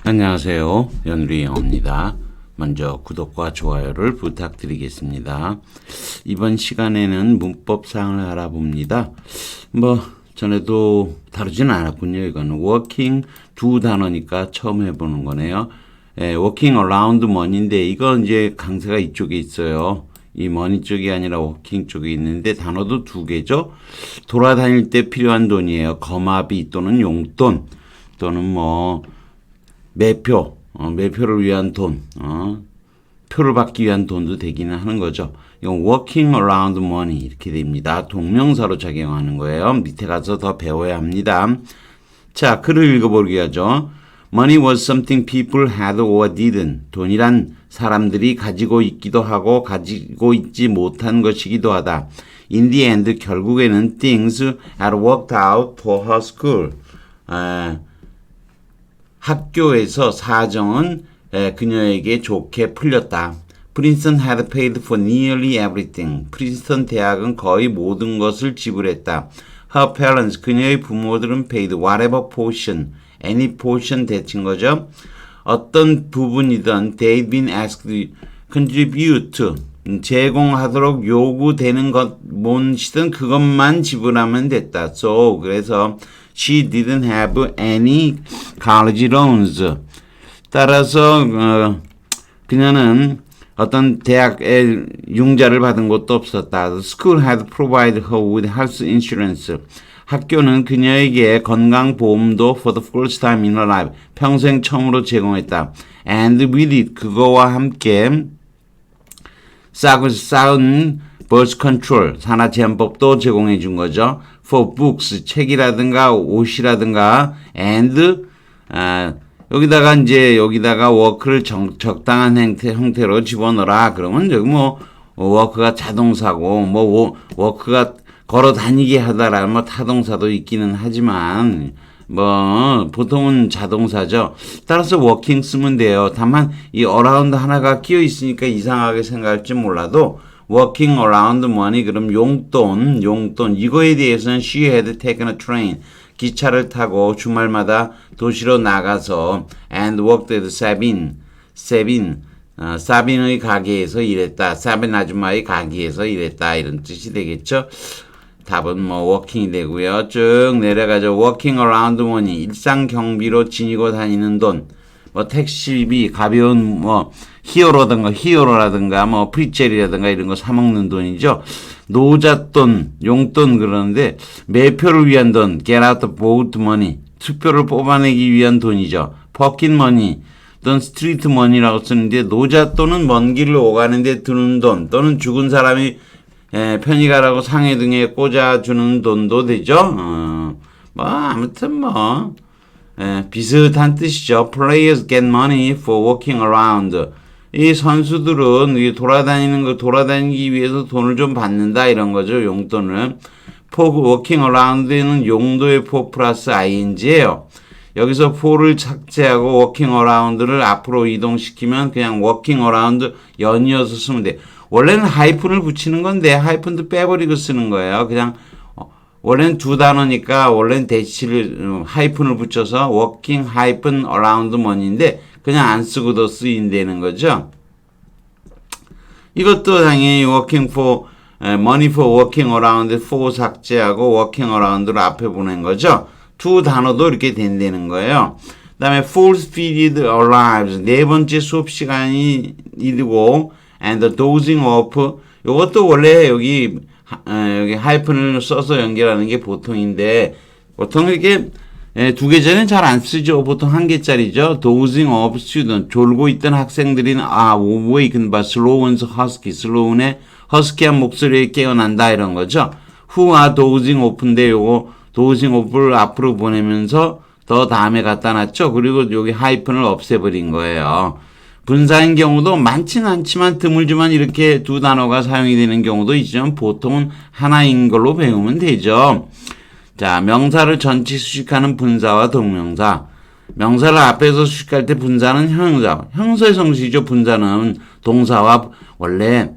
안녕하세요. 연우리 영어입니다. 먼저 구독과 좋아요를 부탁드리겠습니다. 이번 시간에는 문법사항을 알아봅니다. 전에도 다루진 않았군요. 이거는 working 두 단어니까 처음 해보는 거네요. working around money인데 이건 이제 강세가 이쪽에 있어요. 이 money 쪽이 아니라 working 쪽에 있는데 단어도 두 개죠. 돌아다닐 때 필요한 돈이에요. 거마비 또는 용돈 또는 매표를 위한 돈, 표를 받기 위한 돈도 되기는 하는 거죠. 이건 working around money 이렇게 됩니다. 동명사로 작용하는 거예요. 밑에 가서 더 배워야 합니다. 자, 글을 읽어보게 하죠. Money was something people had or didn't. 돈이란 사람들이 가지고 있기도 하고 가지고 있지 못한 것이기도 하다. In the end, 결국에는 things had worked out for her school. 학교에서 사정은 그녀에게 좋게 풀렸다. Princeton had paid for nearly everything. 프린스턴 대학은 거의 모든 것을 지불했다. Her parents, 그녀의 부모들은 paid whatever portion, any portion 대칭 거죠. 어떤 부분이든 they'd been asked to contribute, 제공하도록 요구되는 것, 뭔시든 그것만 지불하면 됐다. So, 그래서 she didn't have any college loans. 따라서 그녀는 어떤 대학에 융자를 받은 것도 없었다. The school had provided her with health insurance. 학교는 그녀에게 건강보험도 for the first time in her life. 평생 처음으로 제공했다. And with it, 그거와 함께 싸운 birth control, 산화제한법도 제공해 준 거죠. For books, 책이라든가 옷이라든가 and 여기다가 work를 적당한 형태로 집어넣어라. 그러면 여기 work가 자동사고 work가 걸어 다니게 하다라 타동사도 있기는 하지만 보통은 자동사죠. 따라서 working 쓰면 돼요. 다만 이 around 하나가 끼어 있으니까 이상하게 생각할지 몰라도 working around money 그럼 용돈 이거에 대해서는 she had taken a train 기차를 타고 주말마다 도시로 나가서 and worked at 사빈의 가게에서 일했다. 사빈 아줌마의 가게에서 일했다. 이런 뜻이 되겠죠. 답은 working이 되고요. 쭉 내려가죠. working around money 일상 경비로 지니고 다니는 돈. 택시비, 가벼운 히어로라든가 프리첼이라든가 이런 거 사먹는 돈이죠. 노잣돈, 용돈 그러는데 매표를 위한 돈, get out the vote money, 투표를 뽑아내기 위한 돈이죠. pocket money 또는 street money라고 쓰는데 노잣돈은 먼 길을 오가는데 드는 돈 또는 죽은 사람이 편히 가라고 상해 등에 꽂아주는 돈도 되죠. 아무튼 비슷한 뜻이죠. Players get money for walking around. 이 선수들은 돌아다니기 위해서 돈을 좀 받는다 이런 거죠. 용돈을. for walking around는 용도의 for 플러스 ing예요. 여기서 for를 삭제하고 walking around를 앞으로 이동시키면 그냥 walking around 연이어서 쓰면 돼. 원래는 하이픈을 붙이는 건데 하이픈도 빼버리고 쓰는 거예요. 그냥 원래는 두 단어니까 원래는 하이픈을 붙여서 working hyphen around money인데 그냥 안 쓰고도 쓰인다는 거죠. 이것도 당연히 working for money for working around for 삭제하고 working around를 앞에 보낸 거죠. 두 단어도 이렇게 된다는 거예요. 그 다음에 fourth period arrives 네 번째 수업 시간이 이르고 and the dozing off 이것도 원래 여기 하이픈을 써서 연결하는 게 보통인데 보통 이렇게 두 개짜리는 잘 안 쓰죠. 보통 한 개짜리죠. dozing off student 졸고 있던 학생들이 awakened by slow and husky 슬로운의 허스키한 목소리에 깨어난다 이런 거죠. who are dozing off인데 요거 dozing off를 앞으로 보내면서 더 다음에 갖다 놨죠. 그리고 여기 하이픈을 없애버린 거예요. 분사인 경우도 많지는 않지만 드물지만 이렇게 두 단어가 사용이 되는 경우도 있지만 보통은 하나인 걸로 배우면 되죠. 자, 명사를 전치 수식하는 분사와 동명사. 명사를 앞에서 수식할 때 분사는 형사의 성질이죠. 분사는 동사와 원래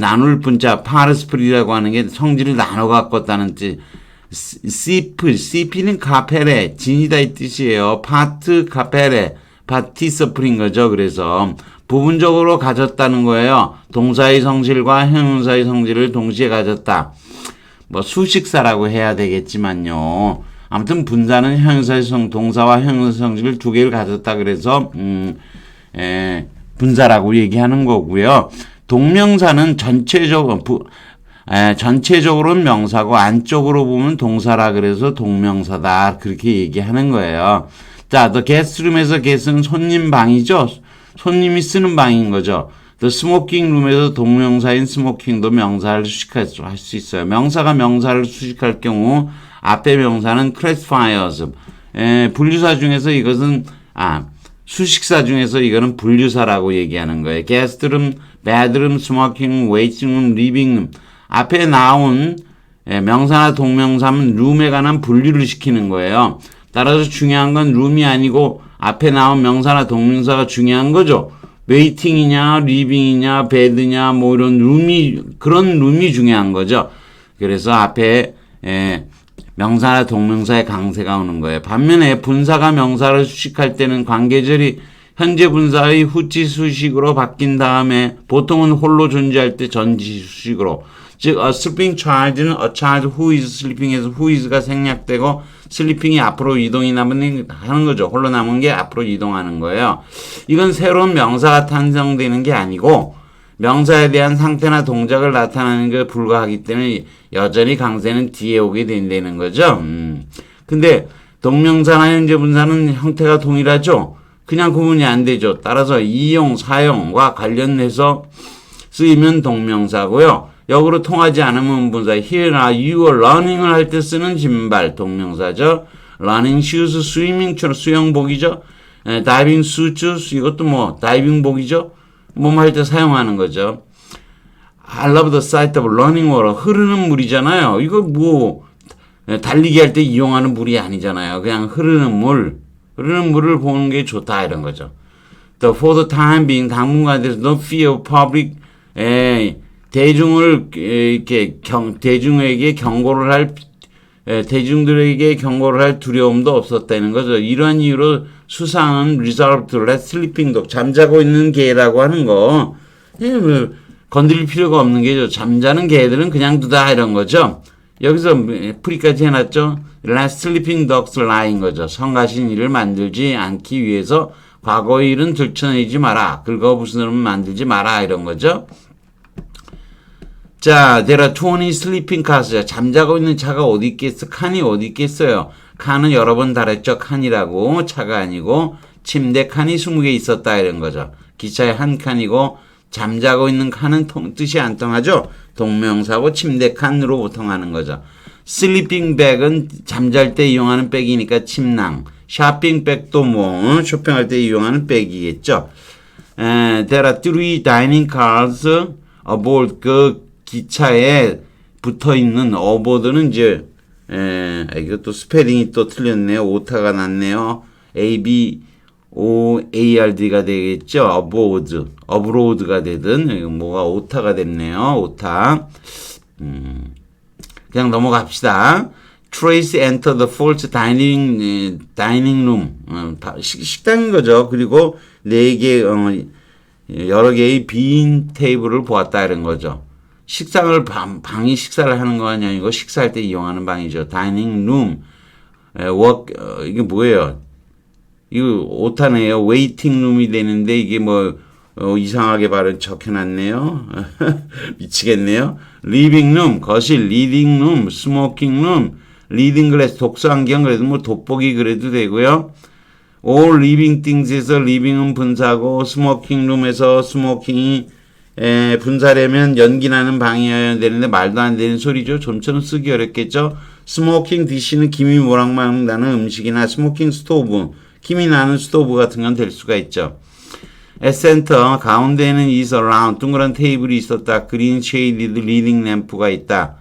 나눌 분자 파르스프리라고 하는 게 성질을 나눠 갖고 있다는 뜻. CP는 카페레 진이다 이 뜻이에요. 파트 카페레 participle인 거죠. 그래서 부분적으로 가졌다는 거예요. 동사의 성질과 형용사의 성질을 동시에 가졌다. 뭐 수식사라고 해야 되겠지만요. 아무튼 분사는 형용사의 동사와 형용사 성질을 두 개를 가졌다. 그래서 분사라고 얘기하는 거고요. 동명사는 전체적으로는 명사고 안쪽으로 보면 동사라 그래서 동명사다. 그렇게 얘기하는 거예요. 자, the guest room에서 guest는 손님 방이죠. 손님이 쓰는 방인 거죠. the smoking room에서 동명사인 smoking도 명사를 수식할 수 있어요. 명사가 명사를 수식할 경우 앞에 명사는 classifiers. 분류사 중에서 이것은 수식사 중에서 이거는 분류사라고 얘기하는 거예요. guest room, bedroom, smoking, waiting room, living room. 앞에 나온 명사나 동명사는 룸에 관한 분류를 시키는 거예요. 따라서 중요한 건 룸이 아니고 앞에 나온 명사나 동명사가 중요한 거죠. 웨이팅이냐, 리빙이냐, 베드냐, 뭐 이런 그런 룸이 중요한 거죠. 그래서 앞에 명사나 동명사의 강세가 오는 거예요. 반면에 분사가 명사를 수식할 때는 관계절이 현재 분사의 후치 수식으로 바뀐 다음에 보통은 홀로 존재할 때 전지 수식으로, 즉 a sleeping child는 a child who is sleeping에서 who is가 생략되고 sleeping이 앞으로 이동이 하는 거죠. 홀로 남은 게 앞으로 이동하는 거예요. 이건 새로운 명사가 탄생되는 게 아니고 명사에 대한 상태나 동작을 나타내는 것에 불과하기 때문에 여전히 강세는 뒤에 오게 된다는 거죠. 근데 동명사나 현재 분사는 형태가 동일하죠. 그냥 구분이 안 되죠. 따라서 이용, 사용과 관련해서 쓰이면 동명사고요. 역으로 통하지 않으면 분사. Here are you learning을 할 때 쓰는 신발 동명사죠. running shoes, swimming처럼 수영복이죠. diving suits 이것도 뭐 다이빙복이죠. 몸 할 때 사용하는 거죠. I love the sight of running water. 흐르는 물이잖아요. 이거 뭐 달리기 할 때 이용하는 물이 아니잖아요. 그냥 흐르는 물을 보는 게 좋다 이런 거죠. For the time being 당분간 there's no fear of public 대중들에게 경고를 할 두려움도 없었다는 거죠. 이러한 이유로 수상은 reserved to let sleeping dog, 잠자고 있는 개라고 하는 거, 건드릴 필요가 없는 게죠. 잠자는 개들은 그냥 두다 이런 거죠. 여기서 프리까지 해놨죠. let sleeping dogs lie인 거죠. 성가신 일을 만들지 않기 위해서 과거의 일은 들춰내지 마라. 긁어부스럼 만들지 마라 이런 거죠. 자, there are 20 sleeping cars. 잠자고 있는 차가 어디 있겠어? 칸이 어디 있겠어요? 칸은 여러 번 달했죠. 칸이라고. 차가 아니고 침대 칸이 20개 있었다 이런 거죠. 기차에 한 칸이고 잠자고 있는 칸은 뜻이 안 통하죠. 동명사고 침대 칸으로 보통하는 거죠. sleeping bag은 잠잘 때 이용하는 백이니까 침낭. 쇼핑백도 뭐 쇼핑할 때 이용하는 백이겠죠. there are 3 dining cars aboard. 그 기차에 붙어 있는 어보드는 이제 이것도 스페링이 또 틀렸네요. 오타가 났네요. ABOARD가 되겠죠. 어보드, 어브로드가 되든 뭐가 오타가 됐네요. 오타. 그냥 넘어갑시다. Tracy entered the false dining room. 식당인 거죠. 그리고 4개 여러 개의 빈 테이블을 보았다 이런 거죠. 식상을 방이 식사를 하는 거 아니고 식사할 때 이용하는 방이죠. 다이닝 룸. 이게 뭐예요? 이거 오타네요. 웨이팅 룸이 되는데 이게 뭐 이상하게 발음 적혀놨네요. 미치겠네요. 리빙 룸, 거실, 리딩 룸, 스모킹 룸, 리딩 글래스, 독서 안경 그래도 뭐 돋보기 그래도 되고요. all living things에서 living은 분사고 스모킹 룸에서 스모킹이 분사되면 연기 나는 방이어야 되는데 말도 안 되는 소리죠. 좀처럼 쓰기 어렵겠죠. 스모킹 디시는 김이 모락모락 나는 음식이나 스모킹 스토브, 김이 나는 스토브 같은 건 될 수가 있죠. 에센터 가운데에는 is around 둥그런 테이블이 있었다. 그린 쉐이디드 리딩 램프가 있다.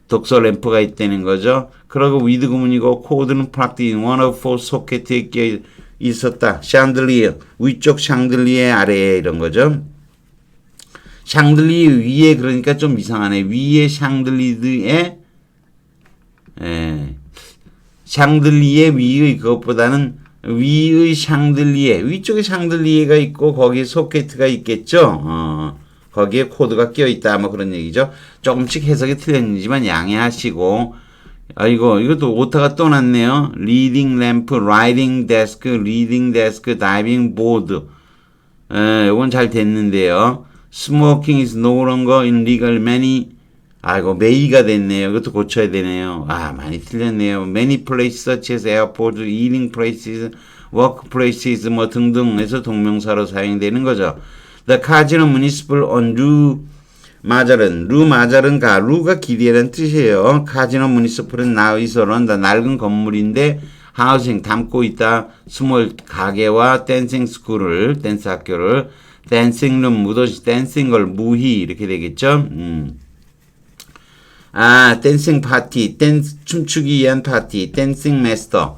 독서 램프가 있다는 거죠. 그리고 위드 구문이고 코드는 플락드 in one of four 소켓에 끼어 있었다. 샹들리에 위쪽 샹들리에 아래에 이런 거죠. 샹들리에 위에 그러니까 좀 이상하네. 위에 샹들리에 샹들리에 위의 그것보다는 위의 샹들리에, 위쪽에 샹들리에가 있고 거기에 소켓가 있겠죠. 거기에 코드가 끼어 있다 뭐 그런 얘기죠. 조금씩 해석이 틀렸지만 양해하시고. 아이고 이것도 오타가 또 났네요. 리딩 램프, 라이딩 데스크, 리딩 데스크, 다이빙 보드. 이건 잘 됐는데요. Smoking is no longer in legal many. 아이고 may가 됐네요. 이것도 고쳐야 되네요. 많이 틀렸네요. Many places such as airports, eating places, work places 뭐 등등에서 동명사로 사용되는 거죠. The casino municipal on Rue 마잘은 루마잘은가 루가 길이라는 뜻이에요. 카지노 municipal은 나의서런다 낡은 건물인데 하우싱 담고 있다. 스몰 가게와 댄싱 스쿨을 댄스 학교를 댄싱룸 무도시 댄싱걸 무희 이렇게 되겠죠. 댄싱 파티 댄스 춤추기 위한 파티 댄싱 마스터.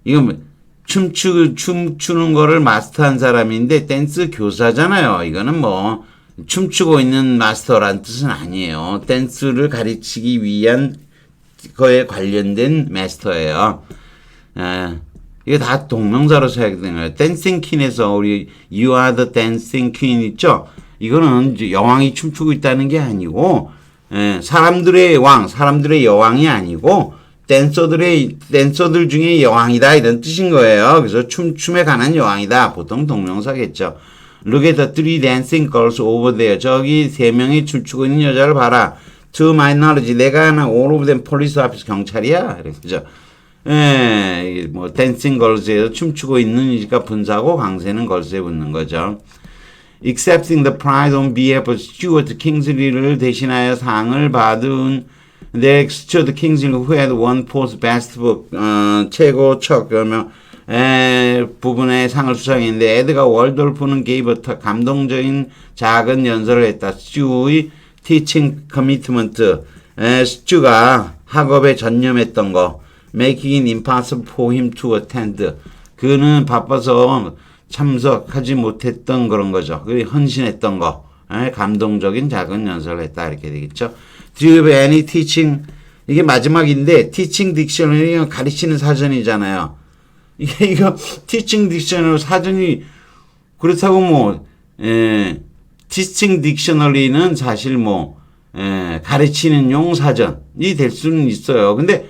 이건 춤추는 거를 마스터한 사람인데 댄스 교사잖아요. 이거는 뭐 춤추고 있는 마스터란 뜻은 아니에요. 댄스를 가르치기 위한 거에 관련된 마스터예요. 이게 다 동명사로 사용되는 거예요. 댄싱 퀸에서 우리 You are the dancing queen 있죠? 이거는 이제 여왕이 춤추고 있다는 게 아니고 사람들의 왕, 사람들의 여왕이 아니고 댄서들 중에 여왕이다 이런 뜻인 거예요. 그래서 춤에 관한 여왕이다. 보통 동명사겠죠. Look at the three dancing girls over there. 저기 세 명이 춤추고 있는 여자를 봐라. To my knowledge, 내가 아는 all of them police office 경찰이야. 그죠? 뭐 dancing girls에서 춤추고 있는이니까 분사고 강세는 걸스에 붙는 거죠. Accepting the prize on behalf of Stuart Kingsley를 대신하여 상을 받은 The Stuart Kingsley who had won post best book 최고 척 그러면 부분의 상을 수상했는데 에드가 월돌프는 게이버터 감동적인 작은 연설을 했다. 스튜의 teaching commitment 스튜가 학업에 전념했던 거 making it impossible for him to attend 그는 바빠서 참석하지 못했던 그런 거죠. 그 헌신했던 거 감동적인 작은 연설을 했다 이렇게 되겠죠. Do you have any teaching 이게 마지막인데 teaching dictionary 가르치는 사전이잖아요. 이거 teaching dictionary 사전이 그렇다고 뭐 teaching dictionary는 사실 뭐 가르치는 용 사전이 될 수는 있어요. 근데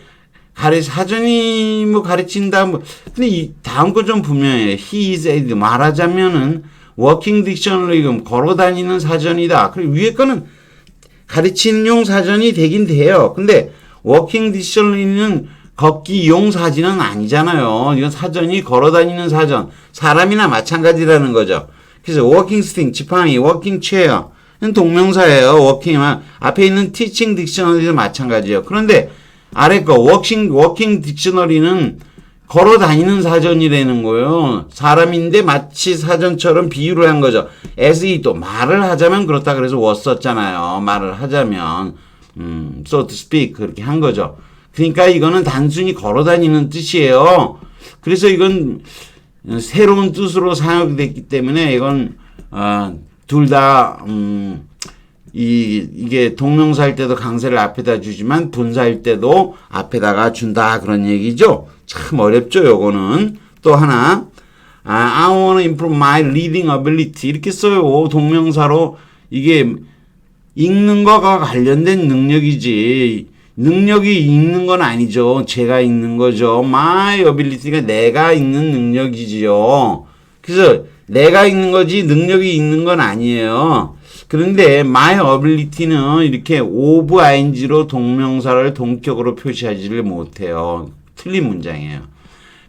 사전이 뭐 가르친다 뭐 근데 이 다음 거 좀 분명해요. He is a 말하자면은 working dictionary 걸어 다니는 사전이다. 그리고 위에 거는 가르치는 용 사전이 되긴 돼요. 근데 working dictionary는 걷기 용 사전은 아니잖아요. 이건 사전이 걸어다니는 사전. 사람이나 마찬가지라는 거죠. 그래서 working stick, 지팡이, working chair. 는 동명사예요. working. 앞에 있는 teaching dictionary도 마찬가지예요. 그런데 아래 거 working dictionary는 걸어다니는 사전이라는 거예요. 사람인데 마치 사전처럼 비유를 한 거죠. as 또 말을 하자면 그렇다 그래서 was 썼잖아요. 말을 하자면 so to speak 그렇게 한 거죠. 그러니까 이거는 단순히 걸어다니는 뜻이에요. 그래서 이건 새로운 뜻으로 사용됐기 때문에 이건 둘 다 이게 동명사일 때도 강세를 앞에다 주지만 분사일 때도 앞에다가 준다 그런 얘기죠. 참 어렵죠. 요거는 또 하나 I want to improve my reading ability 이렇게 써요. 동명사로 이게 읽는 거가 관련된 능력이지 능력이 읽는 건 아니죠. 제가 읽는 거죠. My ability가 내가 읽는 능력이지요. 그래서 내가 읽는 거지 능력이 읽는 건 아니에요. 그런데 my ability는 이렇게 of ing로 동명사를 동격으로 표시하지를 못해요. 틀린 문장이에요.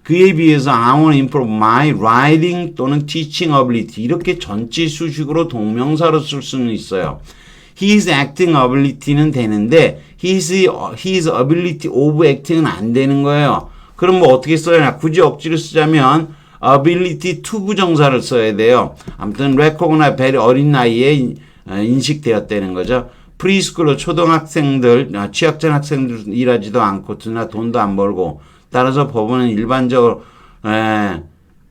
그에 비해서 I want to improve my writing 또는 teaching ability 이렇게 전치 수식으로 동명사로 쓸 수는 있어요. His acting ability는 되는데 his ability of acting은 안 되는 거예요. 그럼 뭐 어떻게 써야 굳이 억지로 쓰자면 ability to 부정사를 써야 돼요. 아무튼 recognize very 어린 나이에 인식되었다는 거죠. 프리스쿨로 초등학생들 취약전 학생들 일하지도 않고 돈도 안 벌고 따라서 법원은 일반적으로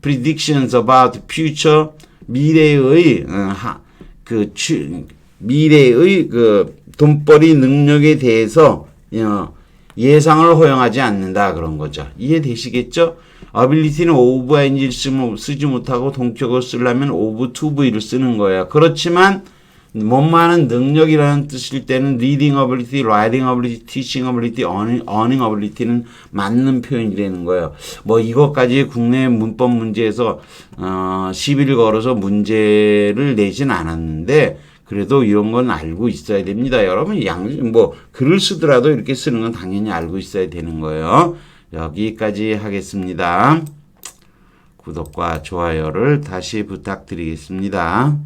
predictions about future 미래의 미래의 그 돈벌이 능력에 대해서 예상을 허용하지 않는다 그런 거죠. 이해되시겠죠? ability는 of ing를 쓰지 못하고 동격을 쓰려면 of to be를 쓰는 거예요. 그렇지만 뭐만한 능력이라는 뜻일 때는 reading ability, writing ability, teaching ability, earning ability는 맞는 표현이 되는 거예요. 뭐 이것까지 국내 문법 문제에서 시비를 걸어서 문제를 내진 않았는데 그래도 이런 건 알고 있어야 됩니다. 여러분 뭐 글을 쓰더라도 이렇게 쓰는 건 당연히 알고 있어야 되는 거예요. 여기까지 하겠습니다. 구독과 좋아요를 다시 부탁드리겠습니다.